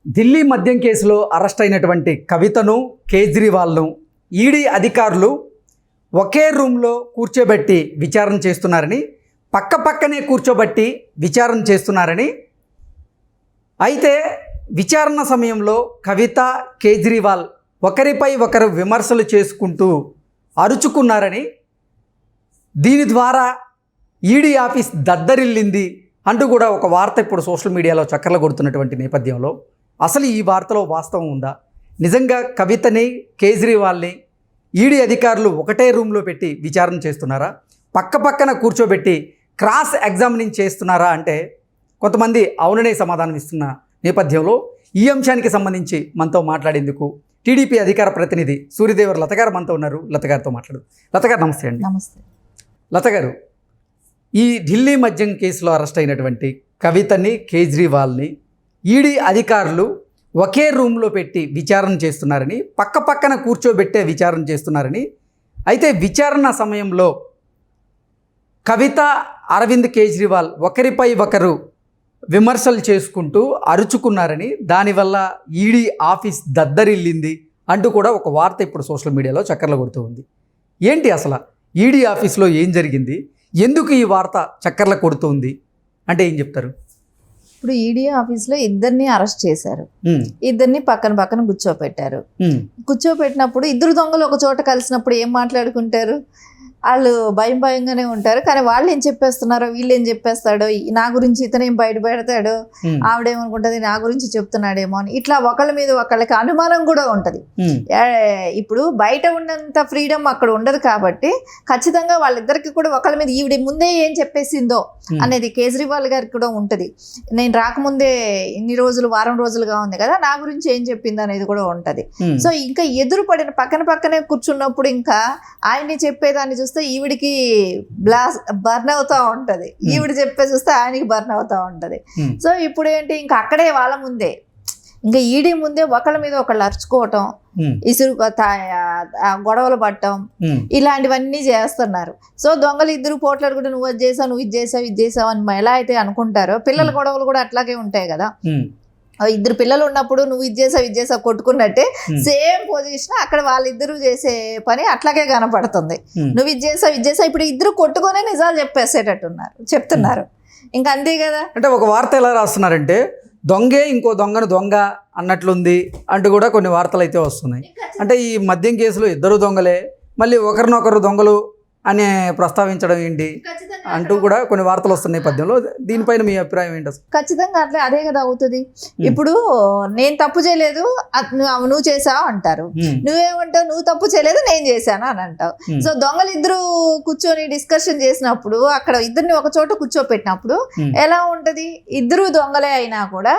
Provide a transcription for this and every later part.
ఢిల్లీ మద్యం కేసులో అరెస్ట్ అయినటువంటి కవితను, కేజ్రీవాల్ను ఈడీ అధికారులు ఒకే రూమ్లో కూర్చోబెట్టి విచారణ చేస్తున్నారని, పక్కనే కూర్చోబెట్టి విచారణ చేస్తున్నారని, అయితే విచారణ సమయంలో కవిత, కేజ్రీవాల్ ఒకరిపై ఒకరు విమర్శలు చేసుకుంటూ అరుచుకున్నారని, దీని ద్వారా ఈడీ ఆఫీస్ దద్దరిల్లింది అంటూ కూడా ఒక వార్త ఇప్పుడు సోషల్ మీడియాలో చక్కర్లు కొడుతున్నటువంటి నేపథ్యంలో అసలు ఈ వార్తలో వాస్తవం ఉందా? నిజంగా కవితని, కేజ్రీవాల్ని ఈడీ అధికారులు ఒకటే రూమ్లో పెట్టి విచారణ చేస్తున్నారా? పక్కన కూర్చోబెట్టి క్రాస్ ఎగ్జామినింగ్ చేస్తున్నారా అంటే కొంతమంది అవుననే సమాధానం ఇస్తున్న నేపథ్యంలో ఈ అంశానికి సంబంధించి మనతో మాట్లాడేందుకు టీడీపీ అధికార ప్రతినిధి సూర్యదేవర్ లత గారు మనతో ఉన్నారు. లత గారితో మాట్లాడు. లత గారు నమస్తే అండి. నమస్తే. లత గారు, ఈ ఢిల్లీ మద్యం కేసులో అరెస్ట్ అయినటువంటి కవితని, కేజ్రీవాల్ని ఈడీ అధికారులు ఒకే రూమ్లో పెట్టి విచారణ చేస్తున్నారని, పక్కన కూర్చోబెట్టే విచారణ చేస్తున్నారని, అయితే విచారణ సమయంలో కవిత, అరవింద్ కేజ్రీవాల్ ఒకరిపై ఒకరు విమర్శలు చేసుకుంటూ అరుచుకున్నారని, దానివల్ల ఈడీ ఆఫీస్ దద్దరిల్లింది అంటూ కూడా ఒక వార్త ఇప్పుడు సోషల్ మీడియాలో చక్కర్లు కొడుతూ ఉంది. ఏంటి అసలు ఈడీ ఆఫీస్లో ఏం జరిగింది? ఎందుకు ఈ వార్త చక్కర్ల కొడుతుంది అంటే ఏం చెప్తారు? ఇప్పుడు ఈడీ ఆఫీస్లో ఇద్దరిని అరెస్ట్ చేశారు. ఇద్దరిని పక్కన కూర్చోపెట్టారు. కూర్చోపెట్టినప్పుడు ఇద్దరు దొంగలు ఒక చోట కలిసినప్పుడు ఏం మాట్లాడుకుంటారు? వాళ్ళు భయంగానే ఉంటారు. కానీ వాళ్ళు ఏం చెప్పేస్తున్నారో, వీళ్ళు ఏం చెప్పేస్తాడో, నా గురించి ఇతనేం బయట పెడతాడో, ఆవిడేమనుకుంటుంది నా గురించి చెప్తున్నాడేమో అని, ఇట్లా ఒకళ్ళ మీద ఒకళ్ళకి అనుమానం కూడా ఉంటుంది. ఇప్పుడు బయట ఉన్నంత ఫ్రీడమ్ అక్కడ ఉండదు కాబట్టి ఖచ్చితంగా వాళ్ళిద్దరికి కూడా ఒకళ్ళ మీద ఈవిడ ముందే ఏం చెప్పేసిందో అనేది కేజ్రీవాల్ గారికి కూడా ఉంటుంది. నేను రాకముందే ఇన్ని రోజులు, వారం రోజులుగా ఉంది కదా, నా గురించి ఏం చెప్పింది అనేది కూడా ఉంటుంది. సో ఇంకా ఎదురు పడిన పక్కనే కూర్చున్నప్పుడు ఇంకా ఆయన్ని చెప్పేదాన్ని చూస్తే ఈవిడికి బర్న్ అవుతా ఉంటది, ఈవిడ చెప్పే చూస్తే ఆయనకి బర్న్ అవుతా ఉంటది. సో ఇప్పుడు ఏంటి, ఇంకా అక్కడే వాళ్ళ ముందే, ఇంకా ఈడీ ముందే ఒకళ్ళ మీద ఒకళ్ళు అరుచుకోవటం, ఇసురు గొడవలు పట్టడం, ఇలాంటివన్నీ చేస్తున్నారు. సో దొంగలు ఇద్దరు పోట్లాడుకుంటే నువ్వు అది చేసావు, నువ్వు ఇది చేసావు అని ఎలా అయితే అనుకుంటారో, పిల్లల గొడవలు కూడా అట్లాగే ఉంటాయి కదా. ఇద్దరు పిల్లలు ఉన్నప్పుడు నువ్వు ఇది చేసావు కొట్టుకున్నట్టే సేమ్ పొజిషన్ అక్కడ వాళ్ళిద్దరూ చేసే పని అట్లాగే కనపడుతుంది. నువ్వు ఇది చేసావు ఇప్పుడు ఇద్దరు కొట్టుకునే నిజాలు చెప్తున్నారు. ఇంకా అంతే కదా. అంటే ఒక వార్త ఎలా రాస్తున్నారంటే దొంగే ఇంకో దొంగను దొంగ అన్నట్లుంది అంటూ కూడా కొన్ని వార్తలు అయితే వస్తున్నాయి. అంటే ఈ మద్యం కేసులో ఇద్దరు దొంగలే, మళ్ళీ ఒకరినొకరు దొంగలు అని ప్రస్తావించడం ఏంటి అంటూ కూడా కొన్ని వార్తలు వస్తున్న నేపథ్యంలో దీనిపైన మీ అభిప్రాయం ఏంటి? ఖచ్చితంగా అదే కదా అవుతుంది. ఇప్పుడు నేను తప్పు చేయలేదు, నువ్వు చేసావు అంటారు. నువ్వేమంటావు, నువ్వు తప్పు చేయలేదు, నేను చేశాను అని అంటావు. సో దొంగలు ఇద్దరు కూర్చొని డిస్కషన్ చేసినప్పుడు, అక్కడ ఇద్దరిని ఒక చోట కూర్చోపెట్టినప్పుడు ఎలా ఉంటది? ఇద్దరు దొంగలే అయినా కూడా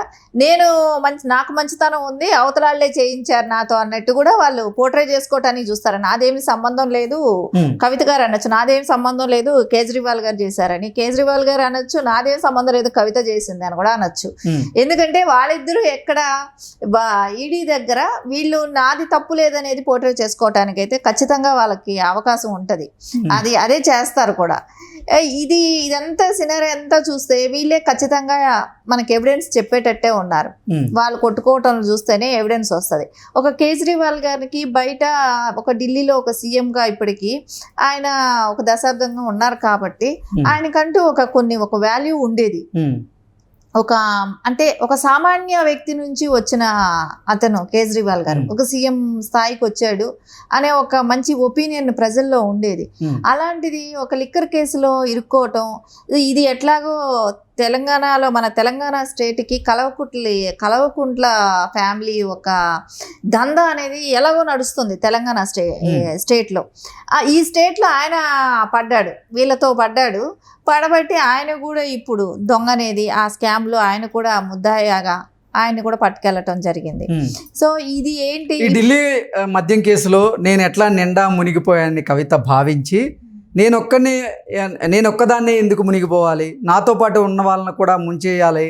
నాకు మంచితనం ఉంది, అవతలాళ్లే చేయించారు నాతో అన్నట్టు కూడా వాళ్ళు పోర్ట్రే చేసుకోవటానికి చూస్తారు. నాదేమి సంబంధం లేదు, కవిత గారు అనొచ్చు నాదేం సంబంధం లేదు, కేజ్రీవాల్ గారు చేశారని. కేజ్రీవాల్ గారు అనొచ్చు నాదేం సంబంధం లేదు, కవిత చేసింది అని కూడా అనొచ్చు. ఎందుకంటే వాళ్ళిద్దరూ ఎక్కడ ఈడీ దగ్గర వీళ్ళు నాది తప్పు లేదనేది పోర్ట్రే చేసుకోవటానికి అయితే ఖచ్చితంగా వాళ్ళకి అవకాశం ఉంటుంది. అదే చేస్తారు కూడా. ఇదంతా సినారీ అంతా చూస్తే వీళ్ళే ఖచ్చితంగా మనకి ఎవిడెన్స్ చెప్పేటట్టే ఉన్నారు. వాళ్ళు కొట్టుకోవటం చూస్తేనే ఎవిడెన్స్ వస్తుంది. ఒక కేజ్రీవాల్ గారికి బయట ఒక ఢిల్లీలో ఒక సీఎంగా ఇప్పటికీ ఆయన ఒక దశాబ్దంగా ఉన్నారు కాబట్టి ఆయనకంటూ ఒక వాల్యూ ఉండేది. ఒక సామాన్య వ్యక్తి నుంచి వచ్చిన అతను కేజ్రీవాల్ గారు ఒక సీఎం స్థాయికి వచ్చాడు అనే ఒక మంచి ఒపీనియన్ ప్రజల్లో ఉండేది. అలాంటిది ఒక లిక్కర్ కేసులో ఇరుక్కోవటం, ఇది ఎట్లాగో తెలంగాణలో, మన తెలంగాణ స్టేట్కి కలవకుంట్ల ఫ్యామిలీ ఒక దందా అనేది ఎలాగో నడుస్తుంది తెలంగాణ స్టేట్లో. ఈ స్టేట్లో ఆయన వీళ్ళతో పడబట్టి ఆయన కూడా ఇప్పుడు దొంగ అనేది ఆ స్కామ్లో ఆయన కూడా ముద్దాయాగా ఆయన కూడా పట్టుకెళ్ళటం జరిగింది. సో ఇది ఏంటి, ఢిల్లీ మద్యం కేసులో నేను ఎట్లా నిండా మునిగిపోయానని కవిత భావించి నేనొక్కదాన్నే ఎందుకు మునిగిపోవాలి, నాతో పాటు ఉన్న వాళ్ళని కూడా ముంచేయాలి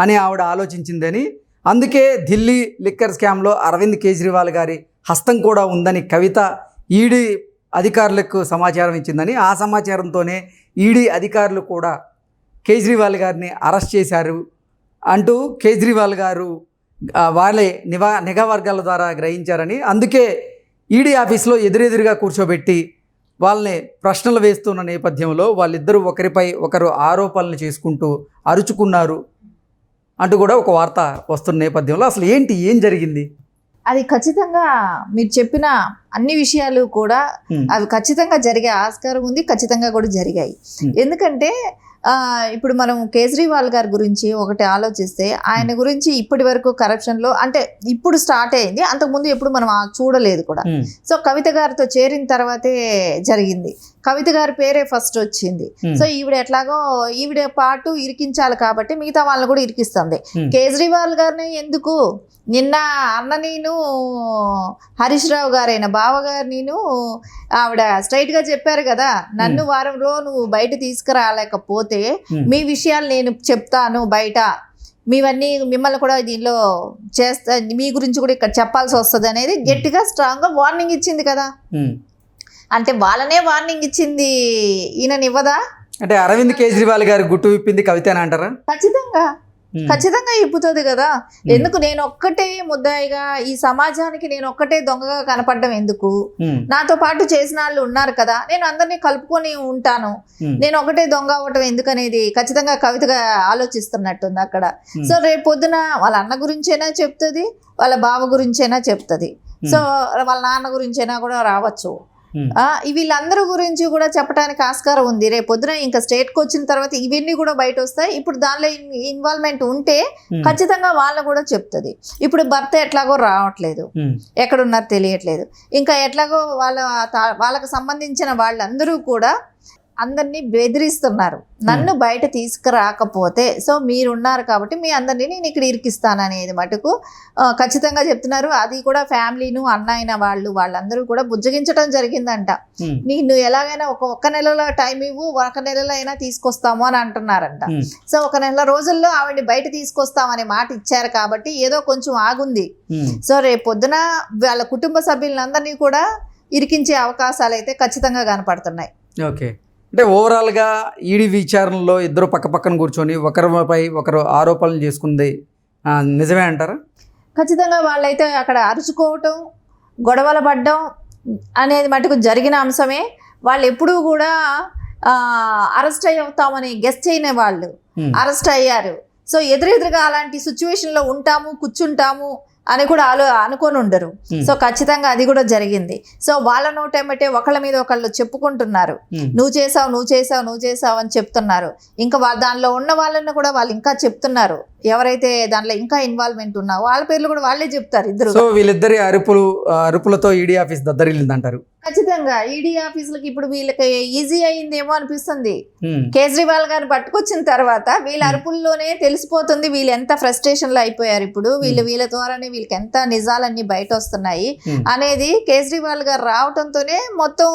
అని ఆవిడ ఆలోచించిందని, అందుకే ఢిల్లీ లిక్కర్ స్కామ్లో అరవింద్ కేజ్రీవాల్ గారి హస్తం కూడా ఉందని కవిత ఈడీ అధికారులకు సమాచారం ఇచ్చిందని, ఆ సమాచారంతోనే ఈడీ అధికారులు కూడా కేజ్రీవాల్ గారిని అరెస్ట్ చేశారు అంటూ కేజ్రీవాల్ గారు వాళ్ళే నిఘా వర్గాల ద్వారా గ్రహించారని, అందుకే ఈడీ ఆఫీస్లో ఎదురెదురుగా కూర్చోబెట్టి వాళ్ళని ప్రశ్నలు వేస్తున్న నేపథ్యంలో వాళ్ళిద్దరూ ఒకరిపై ఒకరు ఆరోపణలు చేసుకుంటూ అరుచుకున్నారు అంటూ కూడా ఒక వార్త వస్తున్న నేపథ్యంలో అసలు ఏం జరిగింది? అది ఖచ్చితంగా మీరు చెప్పిన అన్ని విషయాలు కూడా అవి ఖచ్చితంగా జరిగే ఆస్కారం ఉంది, ఖచ్చితంగా కూడా జరిగాయి. ఎందుకంటే ఇప్పుడు మనం కేజ్రీవాల్ గారి గురించి ఒకటి ఆలోచిస్తే, ఆయన గురించి ఇప్పటి వరకు కరప్షన్లో అంటే ఇప్పుడు స్టార్ట్ అయింది, అంతకుముందు ఎప్పుడు మనం చూడలేదు కూడా. సో కవిత గారితో చేరిన తర్వాతే జరిగింది. కవిత గారి పేరే ఫస్ట్ వచ్చింది. సో ఈవిడ పాటు ఇరికించాలి కాబట్టి మిగతా వాళ్ళని కూడా ఇరికిస్తుంది. కేజ్రీవాల్ గారిని ఎందుకు నిన్న నేను హరీష్ రావు గారైన బావగారు ఆవిడ స్ట్రైట్ గా చెప్పారు కదా, నన్ను వారంలో నువ్వు బయట తీసుకురాలేకపోతే మీ విషయాలు నేను చెప్తాను బయట, మిమ్మల్ని కూడా దీనిలో చేస్తా, మీ గురించి కూడా ఇక్కడ చెప్పాల్సి వస్తుంది అనేది గట్టిగా స్ట్రాంగ్ గా వార్నింగ్ ఇచ్చింది కదా. అంటే వాళ్ళనే వార్నింగ్ ఇచ్చింది, ఈయననివ్వదా? అంటే అరవింద్ కేజ్రీవాల్ గారు గుట్టు విప్పింది కవితనే అంటారా? ఖచ్చితంగా ఇప్పుతుంది కదా. ఎందుకు నేను ఒక్కటే ముద్దాయిగా ఈ సమాజానికి నేను ఒక్కటే దొంగగా కనపడడం ఎందుకు? నాతో పాటు చేసిన వాళ్ళు ఉన్నారు కదా, నేను అందరినీ కలుపుకొని ఉంటాను, నేను ఒకటే దొంగ అవ్వటం ఎందుకు అనేది ఖచ్చితంగా కవితగా ఆలోచిస్తున్నట్టుంది అక్కడ. సో రేపు పొద్దున వాళ్ళ అన్న గురించైనా చెప్తుంది, వాళ్ళ బావ గురించైనా చెప్తుంది, సో వాళ్ళ నాన్న గురించైనా కూడా రావచ్చు. వీళ్ళందరూ గురించి కూడా చెప్పడానికి ఆస్కారం ఉంది. రేపు పొద్దున ఇంకా స్టేట్కి వచ్చిన తర్వాత ఇవన్నీ కూడా బయట వస్తాయి. ఇప్పుడు దానిలో ఇన్వాల్వ్మెంట్ ఉంటే ఖచ్చితంగా వాళ్ళని కూడా చెప్తుంది. ఇప్పుడు భర్త ఎట్లాగో రావట్లేదు, ఎక్కడున్నారు తెలియట్లేదు, ఇంకా ఎట్లాగో వాళ్ళకు సంబంధించిన వాళ్ళందరూ కూడా అందరినీ బెదిరిస్తున్నారు, నన్ను బయట తీసుకురాకపోతే, సో మీరున్నారు కాబట్టి మీ అందరినీ నేను ఇక్కడ ఇరికిస్తాను అనేది మటుకు ఖచ్చితంగా చెప్తున్నారు. అది కూడా ఫ్యామిలీను అన్న వాళ్ళందరూ కూడా బుజ్జగించడం జరిగిందంట. నీకు ఎలాగైనా ఒక్క నెలలో టైం ఇవ్వు, ఒక నెలలో అయినా తీసుకొస్తాము అని అంటున్నారంట. సో ఒక నెల రోజుల్లో ఆవిడని బయట తీసుకొస్తామనే మాట ఇచ్చారు కాబట్టి ఏదో కొంచెం ఆగుంది. సో రేపు పొద్దున వాళ్ళ కుటుంబ సభ్యులందరినీ కూడా ఇరికించే అవకాశాలు అయితే ఖచ్చితంగా కనపడుతున్నాయి. ఓకే, అంటే ఓవరాల్గా ఈడీ విచారణలో ఇద్దరు పక్కన కూర్చొని ఒకరిపై ఒకరు ఆరోపణలు చేసుకుంది నిజమే అంటారా? ఖచ్చితంగా వాళ్ళైతే అక్కడ అరుచుకోవటం, గొడవలు పడడం అనేది మటుకు జరిగిన అంశమే. వాళ్ళు ఎప్పుడూ కూడా అరెస్ట్ అవుతామని గెస్ చేయని వాళ్ళు అరెస్ట్ అయ్యారు. సో ఎదురెదురుగా అలాంటి సిచ్యువేషన్లో కూర్చుంటాము అని కూడా అనుకొని ఉండరు. సో ఖచ్చితంగా అది కూడా జరిగింది. సో వాళ్ళ నోటేమంటే ఒకళ్ళ మీద ఒకళ్ళు చెప్పుకుంటున్నారు, నువ్వు చేసావు అని చెప్తున్నారు. ఇంకా దానిలో ఉన్న వాళ్ళని కూడా వాళ్ళు ఇంకా చెప్తున్నారు, ఎవరైతే దాంట్లో ఇంకా ఇన్వాల్వ్మెంట్ ఉన్నారో వాళ్ళ పేర్లు కూడా వాళ్ళే చెప్తారు ఇద్దరు. సో వీళ్ళిద్దరి అరుపులతో ఈడీ ఆఫీస్ దద్దరిల్లిందంటారు. ఖచ్చితంగా ఈడీ ఆఫీసులకి ఇప్పుడు వీళ్ళకి ఈజీ అయిందేమో అనిపిస్తుంది. కేజ్రీవాల్ గారిని పట్టుకొచ్చిన తర్వాత వీళ్ళ అరుపుల్లోనే తెలిసిపోతుంది వీళ్ళు ఎంత ఫ్రస్ట్రేషన్ లో అయిపోయారు. ఇప్పుడు వీళ్ళ ద్వారానే వీళ్ళకి ఎంత నిజాలన్నీ బయట వస్తున్నాయి అనేది కేజ్రీవాల్ గారు రావడంతోనే మొత్తం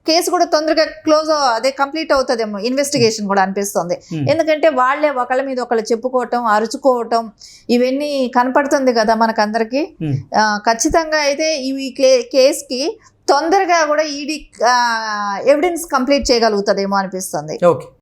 కేసు కూడా తొందరగా కంప్లీట్ అవుతుందేమో, ఇన్వెస్టిగేషన్ కూడా అనిపిస్తుంది. ఎందుకంటే వాళ్ళే ఒకళ్ళ మీద ఒకళ్ళు చెప్పుకోవటం, అరుచుకోవటం ఇవన్నీ కనపడుతుంది కదా మనకందరికి. ఖచ్చితంగా అయితే ఈ కేసుకి తొందరగా కూడా ఈడీ ఎవిడెన్స్ కంప్లీట్ చేయగలుగుతుందేమో అనిపిస్తుంది. ఓకే.